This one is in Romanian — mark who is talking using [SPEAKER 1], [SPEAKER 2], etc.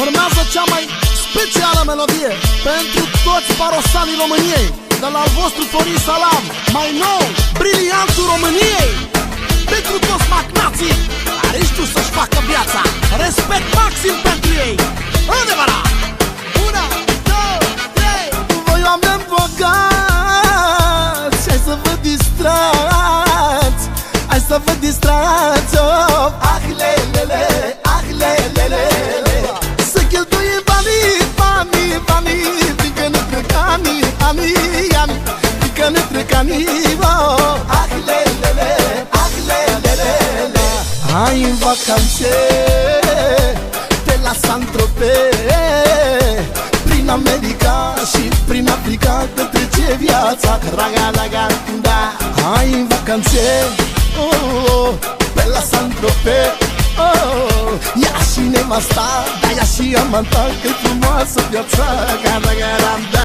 [SPEAKER 1] Urmează cea mai specială melodie pentru toți parosanii României, de la al vostru Florin Salam, mai nou, briliantul României. Pentru toți magnații care știu să-și facă viața, respect maxim pentru ei. Adevărat! 1, 2, 3. Voi oameni bogați, hai să vă distrați, hai să vă distrați, oh. Ah, lelele, ah, lelele, să cheltuie banii, banii, banii, fiindcă ne trec anii, anii, anii, fiindcă ne trec anii, oh. Ah, lelele, ah, lelele, hai în vacanțe pe la Saint-Tropez, prin America și prin Africa, că trece viața, raga, raga, da. Hai în vacanțe, oh, pe la Saint-Tropez, oh, ia și nevasta, da, ia și amanta, că-i frumoasă viața, raga, raga, da.